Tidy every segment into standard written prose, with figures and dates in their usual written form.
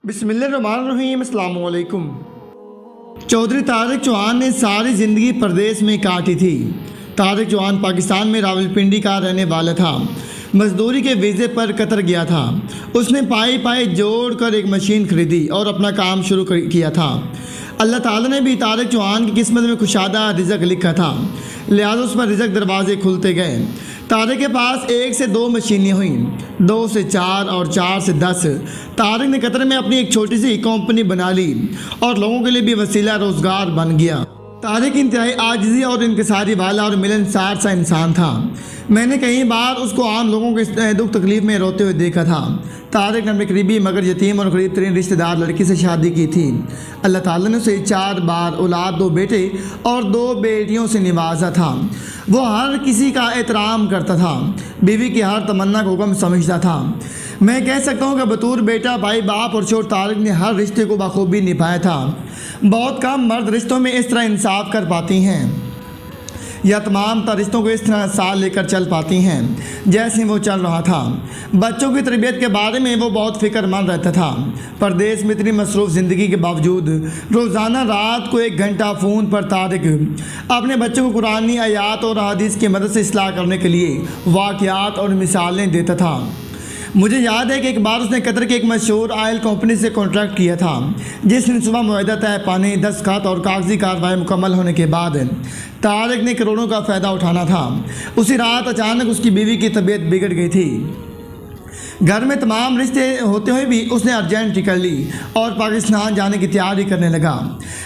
बिस्मिल्लाहिर्रहमानिर्रहीम। अस्सलाम वालेकुम। चौधरी तारिक चौहान ने सारी ज़िंदगी प्रदेश में काटी थी। तारिक चौहान पाकिस्तान में रावलपिंडी का रहने वाला था। मजदूरी के वीज़े पर कतर गया था। उसने पाई पाई जोड़ कर एक मशीन खरीदी और अपना काम शुरू किया था। अल्लाह ताला ने भी तारिक चौहान की किस्मत में कुशादा रिज़्क लिखा था, लिहाजा उस पर रिज़्क दरवाजे खुलते गए। तारिक के पास 1 से 2 मशीनें हुईं, 2 से 4 और 4 से 10। तारिक ने कतर में अपनी एक छोटी सी कंपनी बना ली और लोगों के लिए भी वसीला रोज़गार बन गया। तारिक इंतहाई आजिज़ी और इनकिसारी वाला और मिलनसार सा इंसान था। मैंने कई बार उसको आम लोगों के दुख तकलीफ़ में रोते हुए देखा था। तारिक ने अपने करीबी मगर यतीम और करीब तरीन रिश्तेदार लड़की से शादी की थी। अल्लाह ताला ने उसे 4 बार औलाद, 2 बेटे और 2 बेटियों से नवाजा था। वो हर किसी का एहतराम करता था, बीवी की हर तमन्ना को हुक्म समझता था। मैं कह सकता हूँ कि बतौर बेटा, भाई, बाप और छोट तारिक ने हर रिश्ते को बखूबी निभाया था। बहुत कम मर्द रिश्तों में इस तरह इंसाफ कर पाती हैं या तमाम रिश्तों को इस तरह साथ लेकर चल पाती हैं जैसे वो चल रहा था। बच्चों की तरबियत के बारे में वो बहुत फ़िक्रमंद रहता था। परदेश में इतनी मसरूफ़ ज़िंदगी के बावजूद रोज़ाना रात को 1 घंटा फ़ोन पर तारिक अपने बच्चों को कुरानी आयात और हदीस की मदद से इस्लाह करने के लिए वाक़यात और मिसालें देता था। मुझे याद है कि एक बार उसने कतर की एक मशहूर ऑयल कंपनी से कॉन्ट्रैक्ट किया था, जिसने सुबह मुआहदा तय पाने, दस्तखत और कागजी कार्रवाई मुकम्मल होने के बाद तारिक ने करोड़ों का फ़ायदा उठाना था। उसी रात अचानक उसकी बीवी की तबीयत बिगड़ गई थी। घर में तमाम रिश्ते होते हुए भी उसने अर्जेंट टिकट ली और पाकिस्तान जाने की तैयारी करने लगा।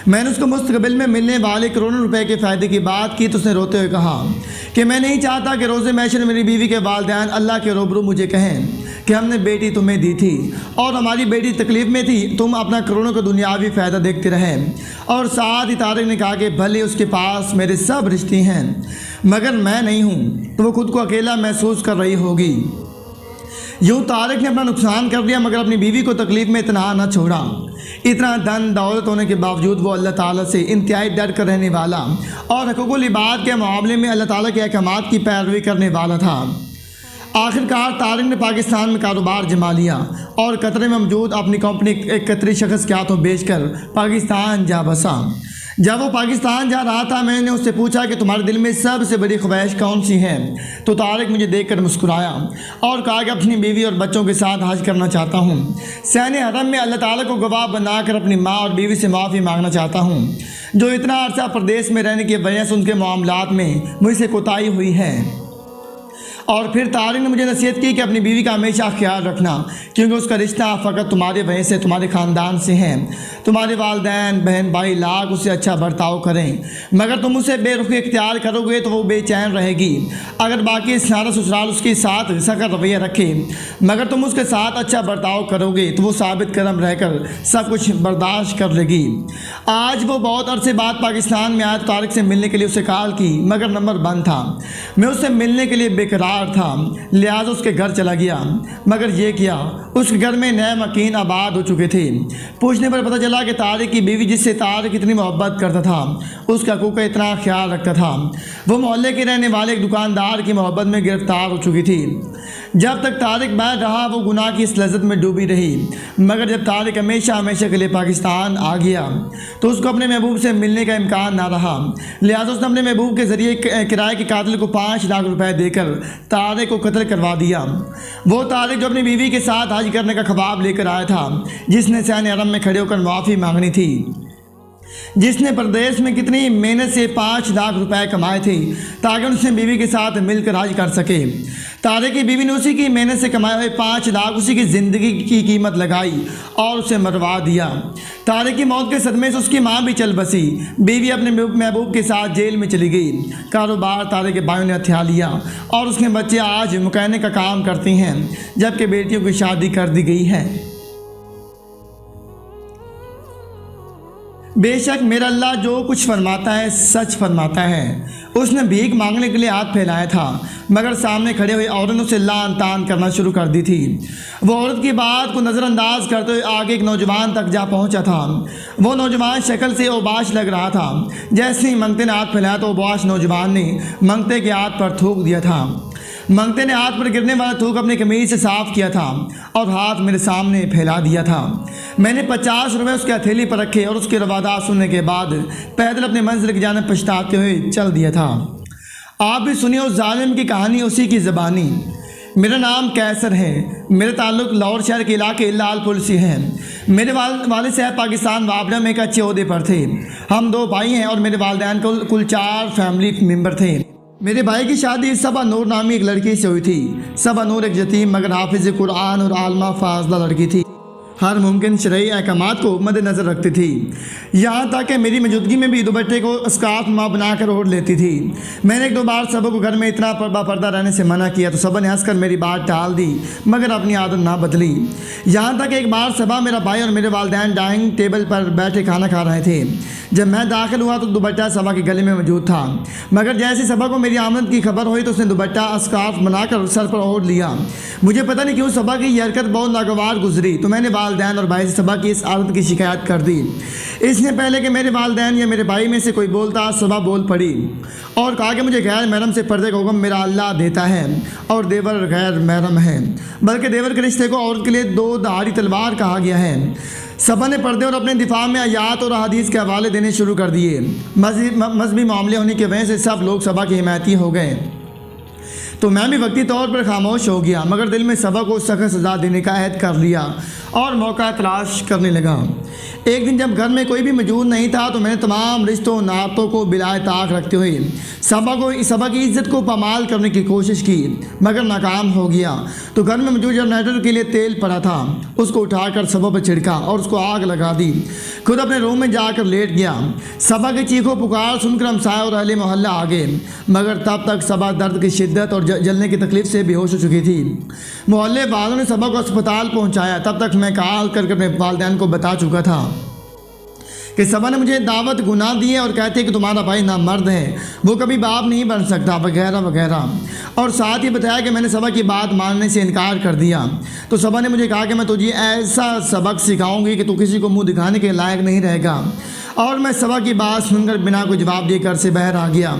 मैंने उसको मुस्तकबिल में मिलने वाले करोड़ों रुपए के फ़ायदे की बात की तो उसने रोते हुए कहा कि मैं नहीं चाहता कि रोज़े महशर मेरी बीवी के वालिदैन अल्लाह के रूबरू मुझे कहें कि हमने बेटी तुम्हें दी थी और हमारी बेटी तकलीफ़ में थी, तुम अपना करोड़ों का दुनियावी फ़ायदा देखते रहे। और साथ ही तारिक ने कहा कि भले उसके पास मेरे सब रिश्ते हैं मगर मैं नहीं हूँ, तो वो खुद को अकेला महसूस कर रही होगी। यूँ तारिक ने अपना नुकसान कर दिया मगर अपनी बीवी को तकलीफ़ में इतना न छोड़ा। इतना धन दौलत होने के बावजूद वो अल्लाह ताला से इंतहाई डर कर रहने वाला और हकूक़ुल इबाद के मामले में अल्लाह ताला के अहकामात की पैरवी करने वाला था। आखिरकार तारिक ने पाकिस्तान में कारोबार जमा लिया और कतर में मौजूद अपनी कंपनी एक कतरी शख्स के हाथों बेचकर पाकिस्तान जा बसा। जब वो पाकिस्तान जा रहा था, मैंने उससे पूछा कि तुम्हारे दिल में सबसे बड़ी ख्वाहिश कौन सी है, तो तारिक मुझे देखकर मुस्कुराया और कहा कि अपनी बीवी और बच्चों के साथ हज करना चाहता हूँ। सैने हरम में अल्लाह ताला को गवाह बनाकर अपनी माँ और बीवी से माफ़ी मांगना चाहता हूँ, जो इतना अरसा प्रदेश में रहने की वजह से उनके मामलात में मुझसे कोताही हुई है। और फिर तारिक ने मुझे नसीहत की कि अपनी बीवी का हमेशा ख्याल रखना, क्योंकि उसका रिश्ता फ़कत तुम्हारे वजह से, तुम्हारे ख़ानदान से है। तुम्हारे वालिदैन, बहन भाई लाख उससे अच्छा बर्ताव करें, मगर तुम उसे बेरुखी इख्तियार करोगे तो वो बेचैन रहेगी। अगर बाकी सारा ससुराल उसके साथ सख्त रवैया रखे मगर तुम उसके साथ अच्छा बर्ताव करोगे तो वो साबित कदम रहकर सब कुछ बर्दाश्त कर लेगी। आज वो बहुत अरसे बाद पाकिस्तान में आया तो तारिक से मिलने के लिए उसे कॉल की मगर नंबर बंद था। मैं उससे मिलने के लिए बेकरार था, लिहाजा उसके घर चला गया। मगर ये किया, उसके घर में नए मकीन आबाद हो चुके थे। पूछने पर पता चला कि तारिक की बीवी, जिससे तारिक इतनी मोहब्बत करता था, उसका हकूक़ का इतना ख्याल रखता था, वो मोहल्ले के रहने वाले एक दुकानदार की मोहब्बत में गिरफ्तार हो चुकी थी। जब तक तारिक बाहर रहा वो गुनाह की इस लज्जत में डूबी रही, मगर जब तारिक हमेशा के लिए पाकिस्तान आ गया तो उसको अपने महबूब से मिलने का इम्कान ना रहा। लिहाजा उसने अपने महबूब के ज़रिए किराए के कातिल को 5 लाख रुपए देकर तारिक को कत्ल करवा दिया। वो तारिक जो अपनी बीवी के साथ हज करने का ख्वाब लेकर आया था, जिसने सैने हरम में खड़े होकर माफ़ी मांगनी थी, जिसने प्रदेश में कितनी मेहनत से 5 लाख रुपए कमाए थे ताकि उसने बीवी के साथ मिलकर हज कर सके। तारिक की बीवी ने उसी की मेहनत से कमाए हुए 5 लाख उसी की ज़िंदगी की कीमत लगाई और उसे मरवा दिया। तारिक की मौत के सदमे से उसकी माँ भी चल बसी। बीवी अपने महबूब के साथ जेल में चली गई। कारोबार तारिक के भाइयों ने हथिया लिया और उसके बच्चे आज मुकैनिक का काम करती हैं, जबकि बेटियों की शादी कर दी गई है। बेशक मेरा अल्लाह जो कुछ फरमाता है सच फरमाता है। उसने भीख मांगने के लिए हाथ फैलाया था मगर सामने खड़े हुए औरत ने उसे लान तान करना शुरू कर दी थी। वो औरत की बात को नज़रअंदाज करते हुए आगे एक नौजवान तक जा पहुंचा था। वो नौजवान शक्ल से ओबाश लग रहा था। जैसे ही मंगते ने हाथ फैलाया तो ओबाश नौजवान ने मंगते के हाथ पर थूक दिया था। मंगते ने हाथ पर गिरने वाला थूक अपनी कमीज से साफ किया था और हाथ मेरे सामने फैला दिया था। मैंने 50 रुपये उसके हथेली पर रखे और उसके रवादात सुनने के बाद पैदल अपने मंजिल की जाने पछताते हुए चल दिया था। आप भी सुनिए उस जालिम की कहानी उसी की ज़बानी। मेरा नाम कैसर है। मेरे ताल्लुक़ लाहौर शहर के इलाके लालपुर से है। मेरे वालिद साहब पाकिस्तान वापडा में एक अच्छे ओहदे पर थे। हम 2 भाई हैं और मेरे वालिदैन कुल 4 फैमिली मेम्बर थे। मेरे भाई की शादी सबा नूर नामी एक लड़की से हुई थी। सबा नूर एक यतीम मगर हाफिज़ कुरान और आलमा फाजला लड़की थी। हर मुमकिन शरई अहकामात को मद्देनज़र रखती थी। यहाँ तक कि मेरी मौजूदगी में भी दुपट्टे को स्कार्फ बनाकर ओढ़ लेती थी। मैंने 1-2 बार सबा को घर में इतना पर्दा रहने से मना किया तो सबा ने हंसकर मेरी बात टाल दी मगर अपनी आदत ना बदली। यहाँ तक एक बार सबा, मेरा भाई और मेरे वालिदैन डाइनिंग टेबल पर बैठे खाना खा रहे थे। जब मैं दाखिल हुआ तो दुपट्टा सबा के गले में मौजूद था मगर जैसे सबा को मेरी आमद की खबर हुई तो उसने दुपट्टा स्कार्फ बनाकर सर पर ओढ़ लिया। मुझे पता नहीं क्यों सबा की यह हरकत बहुत नागवार गुजरी तो मैंने वालिदैन और भाई से सबा की इस आदत की शिकायत कर दी। इसने पहले कि मेरे वालिदैन या मेरे भाई में से कोई बोलता सबा बोल पड़ी और कहा कि मुझे गैर महरम से पर्दे का हुक्म मेरा अल्लाह देता है और देवर गैर महरम है, बल्कि देवर के रिश्ते को औरत के लिए 2 धारी तलवार कहा गया है। सबा ने पर्दे और अपने दिफा में आयात और हदीस के हवाले देने शुरू कर दिए। मजहबी मामले होने की वजह से सब लोग सबा के हिमायती हो गए तो मैं भी वक्ती तौर पर खामोश हो गया मगर दिल में सबा को सख्त सज़ा देने का अहद कर लिया और मौका तलाश करने लगा। एक दिन जब घर में कोई भी मौजूद नहीं था तो मैंने तमाम रिश्तों नातों को बिलाए ताक रखते हुए सबा की इज़्ज़त को पामाल करने की कोशिश की मगर नाकाम हो गया। तो घर में मौजूद जनरेटर के लिए तेल पड़ा था, उसको उठाकर सबा पर छिड़का और उसको आग लगा दी। खुद अपने रूम में जाकर लेट गया। सबा की चीखों पुकार सुनकर हमसाया और अहले मोहल्ला आ गए मगर तब तक सबा दर्द की शिद्दत और जलने की तकलीफ से बेहोश हो चुकी थी। मोहल्ले वालों ने सबा को अस्पताल पहुंचाया। तब तक मैं कॉल करके अपने वालिदैन को बता चुका था कि सबा ने मुझे दावत गुनाह दी है और कहते हैं कि तुम्हारा भाई नामर्द है, वो कभी बाप नहीं बन सकता वगैरह वगैरह। और साथ ही बताया कि मैंने सबा की बात मानने से इनकार कर दिया। तो सबा ने मुझे कहा कि मैं तुझे ऐसा सबक सिखाऊंगी कि तू किसी को मुंह दिखाने के लायक नहीं रहेगा। और मैं सबा की बात सुनकर बिना कोई जवाब दिए घर से बाहर आ गया।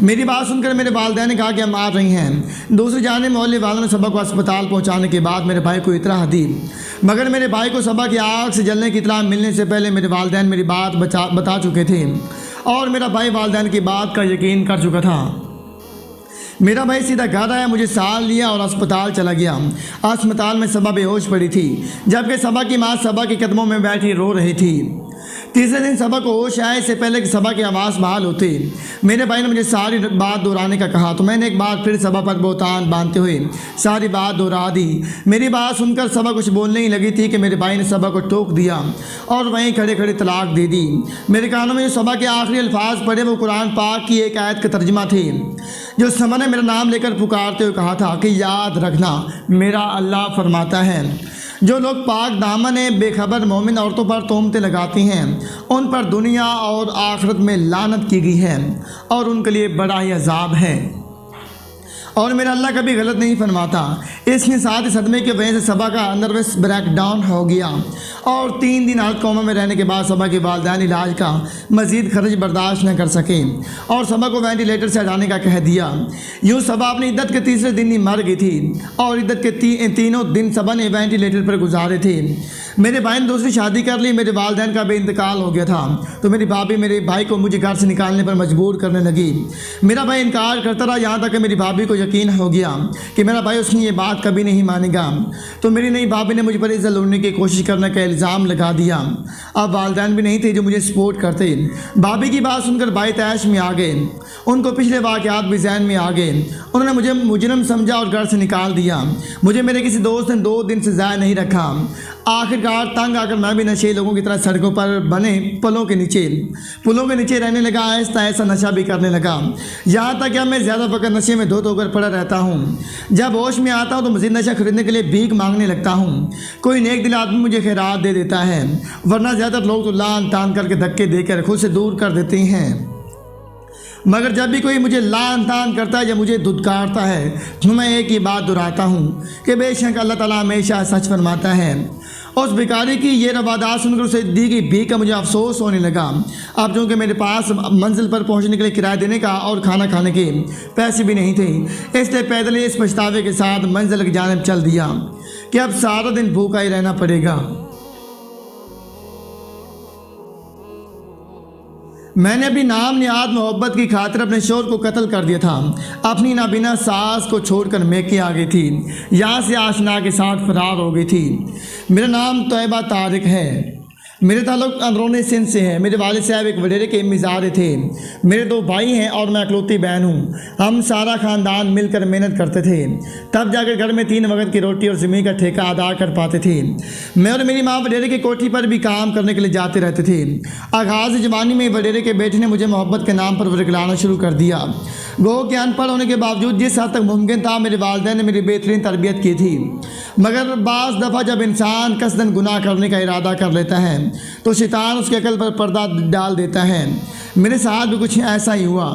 मेरी बात सुनकर मेरे वालिदैन ने कहा कि हम आ रही हैं। दूसरी जाने मोहल्ले वालों ने सबा को अस्पताल पहुंचाने के बाद मेरे भाई को इतला दी मगर मेरे भाई को सबा की आग से जलने की इतला मिलने से पहले मेरे वालिदैन मेरी बात बता चुके थे और मेरा भाई वालिदैन की बात का यकीन कर चुका था। मेरा भाई सीधा घर आया, मुझे साल लिया और अस्पताल चला गया। अस्पताल में सबा बेहोश पड़ी थी जबकि सबा की माँ सबा के कदमों में बैठी रो रही थी। तीसरे दिन सबा को होश आए से पहले कि सबा की आवाज़ बहाल होती मेरे भाई ने मुझे सारी बात दोहराने का कहा तो मैंने एक बार फिर सबा पर बोतान बांधते हुए सारी बात दोहरा दी। मेरी बात सुनकर सबा कुछ बोलने ही लगी थी कि मेरे भाई ने सबा को टोक दिया और वहीं खड़े खड़े तलाक दे दी। मेरे कानों में जो सबा के आखिरी अल्फाज पढ़े वो कुरान पाक की एक आयत का तर्जमा थे जो सबा ने मेरा नाम लेकर पुकारते हुए कहा था कि याद रखना मेरा अल्लाह फरमाता है जो लोग पाक दामन बेखबर मोमिन औरतों पर तोहमतें लगाती हैं उन पर दुनिया और आखिरत में लानत की गई है और उनके लिए बड़ा ही अजाब है और मेरा अल्लाह कभी गलत नहीं फरमाता। इसके साथ ही सदमे की वजह से सबा का नर्वस ब्रेकडाउन हो गया और 3 दिन हालत कोमा में रहने के बाद सबा के वालिदैन इलाज का मज़ीद खर्च बर्दाश्त न कर सके और सबा को वेंटिलेटर से हटाने का कह दिया। यूँ सबा अपनी इद्दत के तीसरे दिन ही मर गई थी और इद्दत के तीनों दिन सबा ने वेंटिलेटर पर गुजारे थे। मेरे भाई ने दूसरी शादी कर ली, मेरे वालिदैन का भी इंतकाल हो गया था तो मेरी भाभी मेरे भाई को मुझे घर से निकालने पर मजबूर करने लगी। मेरा भाई इनकार करता रहा यहाँ तक कि मेरी भाभी को यकीन हो गया कि मेरा भाई उसकी ये बात कभी नहीं मानेगा। तो मेरी नई भाभी ने मुझ पर इज्जत लूटने की कोशिश करने का इल्ज़ाम लगा दिया। अब वालिदैन भी नहीं थे जो मुझे सपोर्ट करते। भाभी की बात सुनकर भाई तैश में आ गए, उनको पिछले वाक़यात भी जहन में आ गए। उन्होंने मुझे मुजरिम समझा और घर से निकाल दिया। मुझे मेरे किसी दोस्त ने 2 दिन से ज़ाया नहीं रखा। आखिरकार तंग आकर मैं भी नशे लोगों की तरह सड़कों पर बने पुलों के नीचे रहने लगा। ऐसा ऐसा नशा भी करने लगा यहाँ तक कि मैं ज़्यादा वक्त नशे में धो कर पड़ा रहता हूँ। जब होश में आता हूँ तो मज़ीद नशा खरीदने के लिए भीख मांगने लगता हूँ। कोई नेक दिल आदमी मुझे खैरात दे देता है वरना ज़्यादातर लोग तो लान तान करके धक्के देकर खुद से दूर कर देते हैं। मगर जब भी कोई मुझे लान तान करता है या मुझे धुतकारता है तो मैं एक ही बात दोहराता हूँ कि बेशक अल्लाह ताला हमेशा सच फरमाता है उस भिखारी की ये रवादात सुनकर उसे दी गई भीख का मुझे अफसोस होने लगा। अब चूँकि मेरे पास मंजिल पर पहुंचने के लिए किराया देने का और खाना खाने के पैसे भी नहीं थे, इसलिए पैदल ही इस पछतावे के साथ मंजिल की जानिब चल दिया कि अब सारा दिन भूखा ही रहना पड़ेगा। मैंने अपनी नाम निहाद मोहब्बत की खातिर अपने शोर को कत्ल कर दिया था। अपनी नाबीना सास को छोड़कर मैके आ गई थी, यहाँ से आशना के साथ फरार हो गई थी। मेरा नाम तैयबा तारिक है। मेरे ताल्लुक अंदरूनी सिंध से है। मेरे वालिद साहब एक वडेरे के मिजारे थे। मेरे 2 भाई हैं और मैं अकलौती बहन हूँ। हम सारा ख़ानदान मिलकर मेहनत करते थे, तब जाकर घर में 3 वक्त की रोटी और ज़मीन का ठेका अदा कर पाते थे। मैं और मेरी माँ वडेरे की कोठी पर भी काम करने के लिए जाते रहते थे। आगाज़ जवानी में वडेरे के बेटे ने मुझे मोहब्बत के नाम पर वरगलाना शुरू कर दिया। गो के अनपढ़ होने के बावजूद जिस हद तक मुमकिन था मेरे वालिदैन ने मेरी बेहतरीन तरबियत की थी, मगर बाज़ दफ़ा जब इंसान कसदन गुनाह करने का इरादा कर लेता है तो शैतान उसके अकल पर पर्दा डाल देता है। मेरे साथ भी कुछ ऐसा ही हुआ।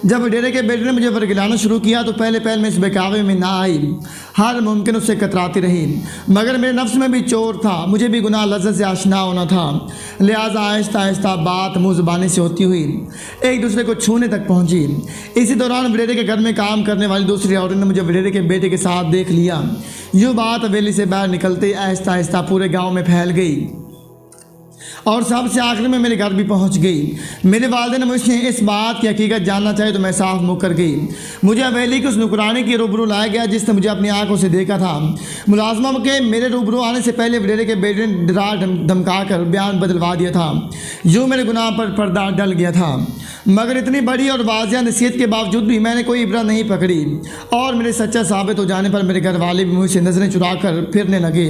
जब डेरे के बेटे ने मुझे वरगिलाना शुरू किया तो पहले मैं इस बहकावे में ना आई, हर मुमकिन उससे कतराती रही, मगर मेरे नफ्स में भी चोर था। मुझे भी गुनाह लज्जत से आशना होना था, लिहाजा आहिस्ता आहिस्ता बात मुँह ज़बानी से होती हुई एक दूसरे को छूने तक पहुँची। इसी दौरान वडेरे के घर में काम करने वाली दूसरी औरत ने मुझे वडेरे के बेटे के साथ देख लिया। यूँ बात हवेली से बाहर निकलते आहिस्ता आहिस्ता पूरे गाँव में फैल गई और सबसे आखिर में मेरे घर भी पहुंच गई। मेरे वालिदैन ने मुझसे इस बात की हकीकत जानना चाहिए तो मैं साफ मुकर गई। मुझे हवेली के उस नुकरानी के रूबरू लाया गया जिसने मुझे अपनी आंखों से देखा था। मुलाजमा के मेरे रूबरू आने से पहले वडेरे के बेटे ने डरा धमका कर बयान बदलवा दिया था। यूँ मेरे गुनाह पर पर्दा डल गया था, मगर इतनी बड़ी और वाज़िया नसीहत के बावजूद भी मैंने कोई इब्रत नहीं पकड़ी और मेरे सच्चा साबित हो जाने पर मेरे घर वाले भी मुझसे नज़रें चुरा कर फिरने लगे।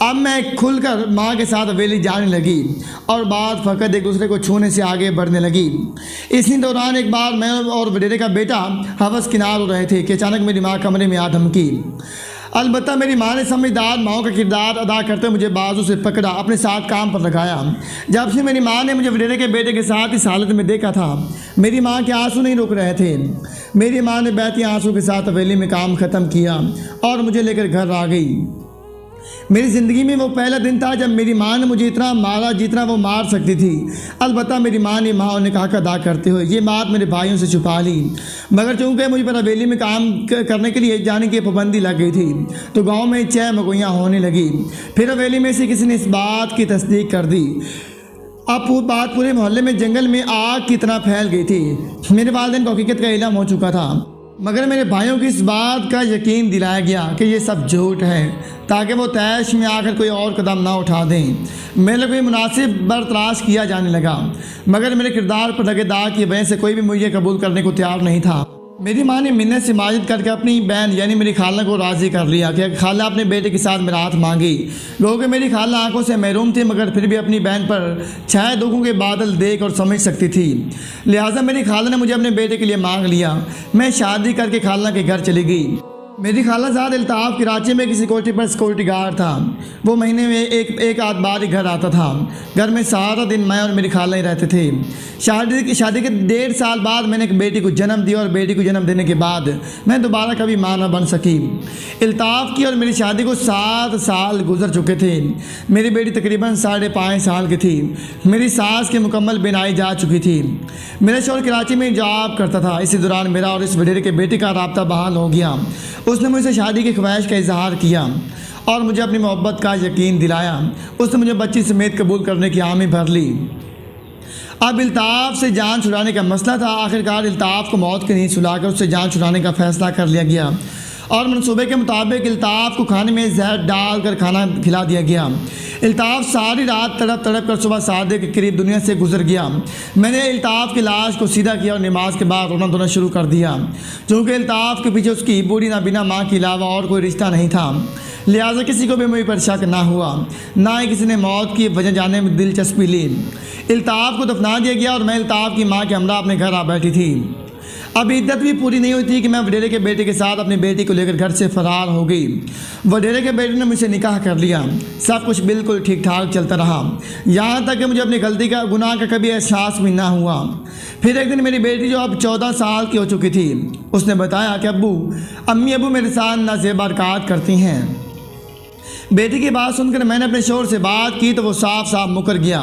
अब मैं खुलकर माँ के साथ हवेली जाने लगी और बात फ़कत एक दूसरे को छूने से आगे बढ़ने लगी। इसी दौरान एक बार मैं और वडेरे का बेटा हवस किनार हो रहे थे कि अचानक मेरी माँ कमरे में आ धमकी। अलबत्ता मेरी माँ ने समझदार माँ का किरदार अदा करते हुए मुझे बाजू से पकड़ा, अपने साथ काम पर लगाया। जब से मेरी माँ ने मुझे वडेरे के बेटे के साथ इस हालत में देखा था, मेरी माँ के आंसू नहीं रुक रहे थे। मेरी माँ ने बहती आंसू के साथ हवेली में काम ख़त्म किया और मुझे लेकर घर आ गई। मेरी ज़िंदगी में वो पहला दिन था जब मेरी माँ ने मुझे इतना मारा जितना वो मार सकती थी। अलबत्ता मेरी माँ ने माँ ने हक अदा करते हुए ये बात मेरे भाइयों से छुपा ली, मगर चूँकि मुझ पर हवेली में काम करने के लिए जाने की पाबंदी लग गई थी तो गांव में चह मगोइयाँ होने लगी। फिर हवेली में से किसी ने इस बात की तस्दीक कर दी। अब वो बात पूरे मोहल्ले में जंगल में आग की तरह फैल गई थी। मेरे वालिदैन को हकीकत का इल्म हो चुका था, मगर मेरे भाइयों की इस बात का यकीन दिलाया गया कि ये सब झूठ है ताकि वो तैश में आकर कोई और कदम ना उठा दें। मेरे कोई मुनासिब बर तलाश किया जाने लगा, मगर मेरे किरदार पर लगे दाग की वजह से कोई भी मुझे कबूल करने को तैयार नहीं था। मेरी माँ ने मिन्नत से माजिद करके अपनी बहन यानी मेरी खाला को राज़ी कर लिया कि खाला अपने बेटे के साथ मेरा हाथ मांगी। लोगों मेरी खाला आंखों से महरूम थी, मगर फिर भी अपनी बहन पर छाए दुखों के बादल देख और समझ सकती थी। लिहाजा मेरी खाला ने मुझे अपने बेटे के लिए मांग लिया। मैं शादी करके खाला के घर चली गई। मेरी खालाजाद अल्ताफ़ कराची में किसी कोठी पर सिक्योरिटी गार्ड था। वो महीने में एक आध बार ही घर आता था। घर में सारा दिन मैं और मेरी खाला ही रहते थे। शादी के 1.5 साल बाद मैंने एक बेटी को जन्म दिया और बेटी को जन्म देने के बाद मैं दोबारा कभी माँ न बन सकी। अल्ताफ़ की और मेरी शादी को 7 साल गुजर चुके थे। मेरी बेटी तकरीबन 5.5 साल की थी। मेरी सास की मुकम्मल बिनाई जा चुकी थी। मेरा शौहर कराची में जॉब करता था। इसी दौरान मेरा और इस वडेरे के बेटे का राब्ता बहाल हो गया। उसने मुझसे शादी की ख्वाहिश का इजहार किया और मुझे अपनी मोहब्बत का यकीन दिलाया। उसने मुझे बच्ची समेत कबूल करने की हामी भर ली। अब अल्ताफ़ से जान छुड़ाने का मसला था। आखिरकार अल्ताफ़ को मौत की नींद सुलाकर उससे जान छुड़ाने का फ़ैसला कर लिया गया और मनसूबे के मुताबिक अल्ताफ़ को खाने में जहर डालकर खाना खिला दिया गया। अल्ताफ़ सारी रात तड़प कर सुबह 7 के करीब दुनिया से गुजर गया। मैंने अल्ताफ़ की लाश को सीधा किया और नमाज के बाद रोना धोना शुरू कर दिया। चूँकि अल्ताफ़ के पीछे उसकी बूढ़ी नाबीना माँ के अलावा और कोई रिश्ता नहीं था, लिहाजा किसी को भी मुझ पर शक ना हुआ, ना ही किसी ने मौत की वजह जानने में दिलचस्पी ली। अल्ताफ़ को दफना दिया गया और मैं अल्ताफ़ की माँ के हमरा अपने घर आ बैठी थी। अब इद्दत भी पूरी नहीं हुई थी कि मैं वडेरे के बेटे के साथ अपनी बेटी को लेकर घर से फरार हो गई। वडेरे के बेटे ने मुझसे निकाह कर लिया। सब कुछ बिल्कुल ठीक ठाक चलता रहा, यहाँ तक कि मुझे अपनी गलती का गुनाह का कभी एहसास भी ना हुआ। फिर एक दिन मेरी बेटी जो अब 14 साल की हो चुकी थी, उसने बताया कि अम्मी अबू मेरे साथ नाज़ेब बरक़ात करती हैं। बेटी की बात सुनकर मैंने अपने शोहर से बात की तो वो साफ साफ मुकर गया,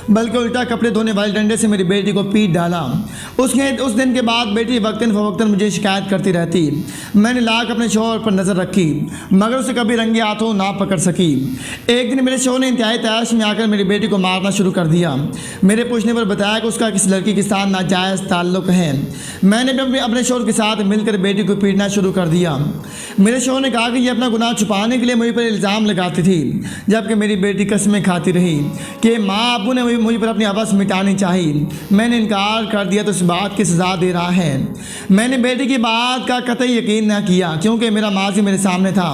बल्कि उल्टा कपड़े धोने वाले डंडे से मेरी बेटी को पीट डाला। उस दिन के बाद बेटी वक्तन फवक्तन मुझे शिकायत करती रहती। मैंने लाख अपने शोहर पर नज़र रखी, मगर उसे कभी रंगे हाथों ना पकड़ सकी। एक दिन मेरे शोहर ने इंतहाई तैश में आकर मेरी बेटी को मारना शुरू कर दिया। मेरे पूछने पर बताया कि उसका किसी लड़की के साथ नाजायज़ ताल्लुक़ है। मैंने भी अपने शोहर के साथ मिलकर बेटी को पीटना शुरू कर दिया। मेरे शोहर ने कहा कि ये अपना गुनाह छुपाने के लिए मुझ पर इल्ज़ाम लगाती थी, जबकि मेरी बेटी कस्में खाती रही कि माँ अबू ने मुझ पर अपनी हवस मिटानी चाहिए। मैंने इनकार कर दिया तो इस बात की सज़ा दे रहा है। मैंने बेटी की बात का कतई यकीन न किया, क्योंकि मेरा माजी मेरे सामने था।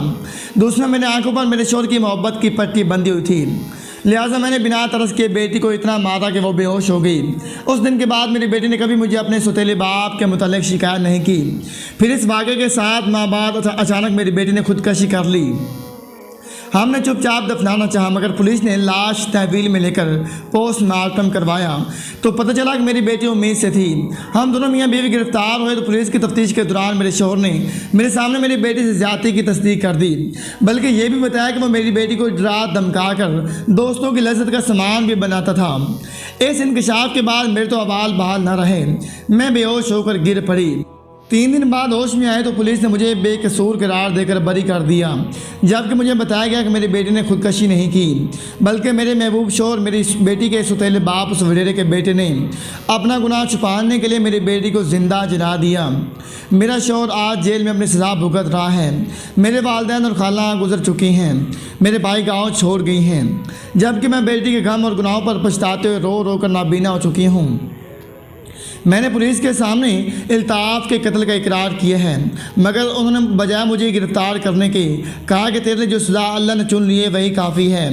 दूसरा, मेरे आंखों पर मेरे शोहर की मोहब्बत की पट्टी बंधी हुई थी, लिहाजा मैंने बिना तरस के बेटी को इतना मारा कि वो बेहोश हो गई। उस दिन के बाद मेरी बेटी ने कभी मुझे अपने सौतेले बाप के मुतालिक शिकायत नहीं की। फिर इस वाक़े के 7 माह बाद अचानक मेरी बेटी ने खुदकशी कर ली। हमने चुपचाप दफनाना चाहा, मगर पुलिस ने लाश तहवील में लेकर पोस्टमार्टम करवाया तो पता चला कि मेरी बेटी उम्मीद से थी। हम दोनों मियाँ बीवी गिरफ्तार हुए तो पुलिस की तफ्तीश के दौरान मेरे शोहर ने मेरे सामने मेरी बेटी से ज़्यादती की तस्दीक कर दी, बल्कि ये भी बताया कि वो मेरी बेटी को डरा धमका कर दोस्तों की लज्जत का सामान भी बनाता था। इस इंकशाफ के बाद मेरे तो अवाल बहाल न रहे, मैं बेहोश होकर गिर पड़ी। 3 दिन बाद होश में आए तो पुलिस ने मुझे बेकसूर करार देकर बरी कर दिया, जबकि मुझे बताया गया कि मेरी बेटी ने खुदकशी नहीं की, बल्कि मेरे महबूब शोहर मेरी बेटी के सौतेले बाप उस वडेरे के बेटे ने अपना गुनाह छुपाने के लिए मेरी बेटी को ज़िंदा जला दिया। मेरा शोहर आज जेल में अपनी सज़ा भुगत रहा है। मेरे वालिदैन और खाला गुजर चुकी हैं। मेरे भाई गाँव छोड़ गई हैं, जबकि मैं बेटी के गम और गुनाहों पर पछताते हुए रो रो कर नाबीना हो चुकी हूँ। मैंने पुलिस के सामने इल्ताफ़ के कत्ल का इकरार किया है, मगर उन्होंने बजाय मुझे गिरफ़्तार करने के कहा कि तेरे लिए जो सज़ा अल्लाह ने चुन ली है वही काफ़ी है।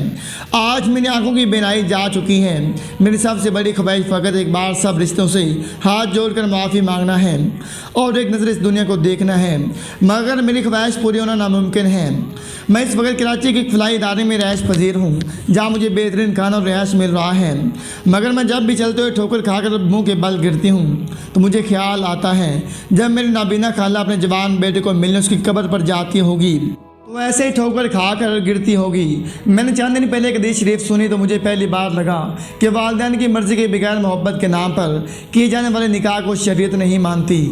आज मेरी आंखों की बीनाई जा चुकी है। मेरी सबसे बड़ी ख्वाहिश फ़कत एक बार सब रिश्तों से हाथ जोड़कर माफ़ी मांगना है और एक नज़र इस दुनिया को देखना है, मगर मेरी ख्वाहिश पूरी होना नामुमकिन है। मैं इस वक्त कराची के एक फलाई इदारे में रहायश पजीर हूँ, जहाँ मुझे बेहतरीन खाना और रिहायश मिल रहा है, मगर मैं जब भी चलते हुए ठोकर खाकर मुँह के बल गिरती हूँ तो मुझे ख्याल आता है जब मेरी नाबीना खाला अपने जवान बेटे को मिलने उसकी कब्र पर जाती होगी तो ऐसे ही ठोकर खाकर गिरती होगी। मैंने चंद दिन पहले एक हदीस शरीफ सुनी तो मुझे पहली बार लगा कि वालिदैन की मर्ज़ी के बगैर मोहब्बत के नाम पर किए जाने वाले निकाह को शरीयत नहीं मानती।